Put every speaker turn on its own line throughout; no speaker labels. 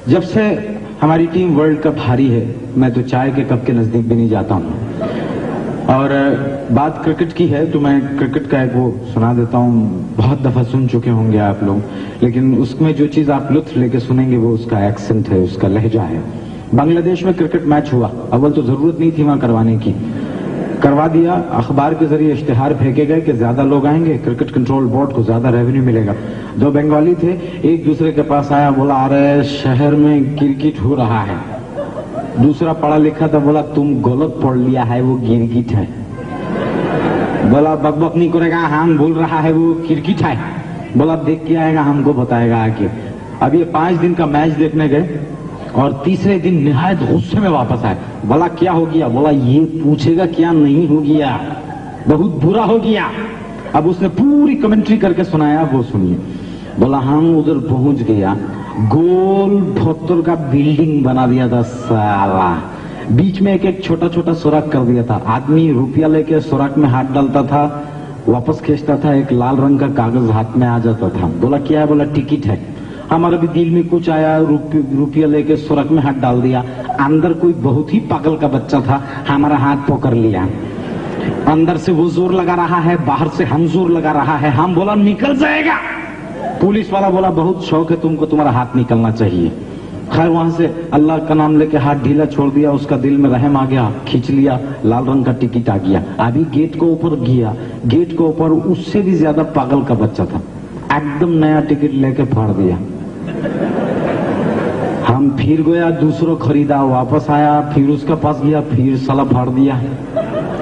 जब से हमारी टीम वर्ल्ड कप हारी है, मैं तो चाय के कप के नजदीक भी नहीं जाता हूं। और बात क्रिकेट की है तो मैं क्रिकेट का एक वो सुना देता हूं। बहुत दफा सुन चुके होंगे आप लोग, लेकिन उसमें जो चीज आप लुत्फ लेके सुनेंगे वो उसका एक्सेंट है, उसका लहजा है। बांग्लादेश में क्रिकेट मैच हुआ। अव्वल तो जरूरत नहीं थी वहां करवाने की, करवा दिया। अखबार के जरिए इश्तिहार फेंके गए कि ज्यादा लोग आएंगे, क्रिकेट कंट्रोल बोर्ड को ज्यादा रेवेन्यू मिलेगा। दो बंगाली थे, एक दूसरे के पास आया, बोला अरे शहर में क्रिकेट हो रहा है। दूसरा पढ़ा लिखा था, बोला तुम गलत पढ़ लिया है, वो गिरगिट है। बोला बकबक नहीं करेगा, हम बोल रहा है वो क्रिकेट है। बोला देख के आएगा, हमको बताएगा आके। अब ये 5 दिन का मैच देखने गए और तीसरे दिन निहायत गुस्से में वापस आए। बोला क्या हो गया? बोला ये पूछेगा क्या नहीं हो गया, बहुत बुरा हो गया। अब उसने पूरी कमेंट्री करके सुनाया, वो सुनिए। बोला हम उधर पहुंच गया, गोल 72 का बिल्डिंग बना दिया था साला, बीच में एक एक छोटा छोटा सुराख कर दिया था। आदमी रुपया लेके सुराख में हाथ डालता था, वापस खींचता था, एक लाल रंग का कागज हाथ में आ जाता था। बोला क्या है? बोला टिकट है। हमारे भी दिल में कुछ आया, रुपया लेके सुरख में हाथ डाल दिया। अंदर कोई बहुत ही पागल का बच्चा था, हमारा हाथ पकड़ लिया। अंदर से वो जोर लगा रहा है, बाहर से हम जोर लगा रहा है। हम बोला निकल जाएगा। पुलिस वाला बोला बहुत शौक है तुमको, तुम्हारा हाथ निकलना चाहिए। खैर वहां से अल्लाह का नाम लेके हाथ ढीला छोड़ दिया, उसका दिल में रहम आ गया, खींच लिया, लाल रंग का टिकट आ गया। अभी गेट को ऊपर गया, गेट के ऊपर उससे भी ज्यादा पागल का बच्चा था, एकदम नया टिकट लेके फाड़ दिया। हम फिर गया, दूसरों खरीदा, वापस आया, फिर उसका पास गया, फिर साला फाड़ दिया।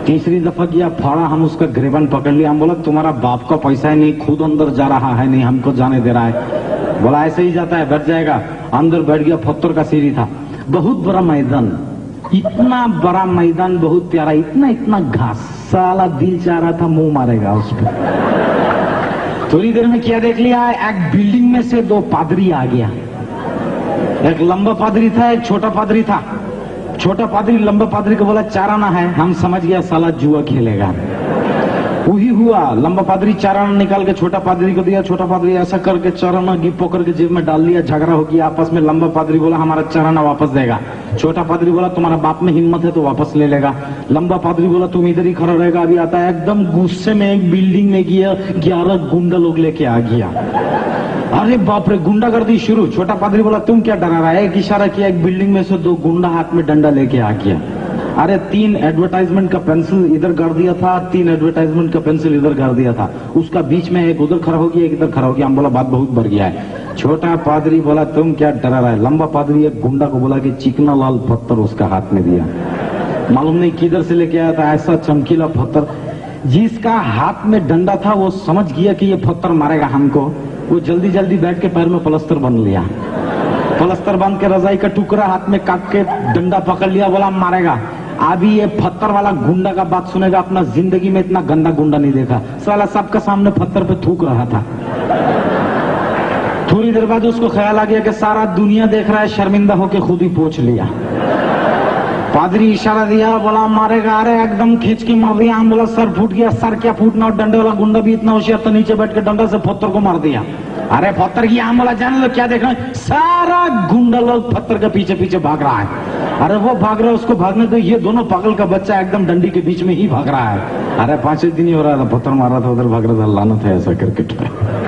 तीसरी दफा गया, फाड़ा, हम उसका गिरबान पकड़ लिया। हम बोला तुम्हारा बाप का पैसा है नहीं, खुद अंदर जा रहा है, नहीं हमको जाने दे रहा है। बोला ऐसे ही जाता है, बैठ जाएगा। अंदर बैठ गया, पत्थर का सीढ़ी था, बहुत बड़ा मैदान, इतना बड़ा मैदान, बहुत प्यारा, इतना इतना घास, साला दिल चाह रहा था मुंह मारेगा उस पर। थोड़ी देर में क्या देख लिया, एक बिल्डिंग में से 2 पादरी आ गया। एक लंबा पादरी था, एक छोटा पादरी था। छोटा पादरी लंबा पादरी को बोला चाराना है। हम समझ गया साला जुआ खेलेगा। वही हुआ, लंबा पादरी चाराना निकाल के छोटा पादरी को दिया। छोटा पादरी ऐसा करके चाराना गिप्पो करके जेब में डाल लिया। झगड़ा हो गया आपस में। लंबा पादरी बोला हमारा चाराना वापस देगा। छोटा पादरी बोला तुम्हारा बाप में हिम्मत है तो वापस ले लेगा। लंबा पादरी बोला तुम इधर ही खड़ा रहेगा, अभी आता है। एकदम गुस्से में एक बिल्डिंग में गया, 11 गुंडा लोग लेके आ गया। अरे बाप रे, गुंडागर्दी शुरू। छोटा पादरी बोला तुम क्या डरा रहा है? एक इशारा किया, एक बिल्डिंग में से 2 गुंडा हाथ में डंडा लेके आ गया। अरे 3 एडवर्टाइजमेंट का पेंसिल इधर गाड़ दिया था, 3 एडवर्टाइजमेंट का पेंसिल इधर गाड़ दिया था। उसका बीच में एक उधर खड़ा हो गया, एक इधर खड़ा हो गया। हम बोला बात बहुत बढ़ गया है। छोटा पादरी बोला तुम क्या डरा रहा है? लंबा पादरी एक गुंडा को बोला कि चिकना लाल पत्थर उसका हाथ में दिया। मालूम नहीं किधर से लेके आया था ऐसा चमकीला पत्थर। जिसका हाथ में डंडा था वो समझ गया कि ये पत्थर मारेगा हमको। वो जल्दी जल्दी बैठ के पैर में प्लास्टर बन लिया। प्लास्टर बांध के रजाई का टुकड़ा हाथ में काट के डंडा पकड़ लिया, बोला मारेगा। अभी ये पत्थर वाला गुंडा का बात सुनेगा, अपना जिंदगी में इतना गंदा गुंडा नहीं देखा। साला सबका सामने पत्थर पे थूक रहा था। थोड़ी देर बाद उसको ख्याल आ गया कि सारा दुनिया देख रहा है, शर्मिंदा होके खुद ही पोंछ लिया। पादरी इशारा दिया, बोला मारेगा। अरे एकदम खींच के मार दिया। हम बोला सर फूट गया। सर क्या फूटना, और डंडे वाला गुंडा भी इतना होशियार था, नीचे बैठ के डंडा से पत्थर को मार दिया। अरे पत्थर की हम बोला जाने लो क्या देख रहे हैं? सारा गुंडा लोग पत्थर के पीछे पीछे भाग रहा है। अरे वो भाग रहा है, उसको भागने दो। ये दोनों पागल का बच्चा एकदम डंडी के बीच में ही भाग रहा है। अरे 5 दिन ही हो रहा था, पत्थर मार रहा था, उधर भाग रहा था। लानत है ऐसा क्रिकेट पे।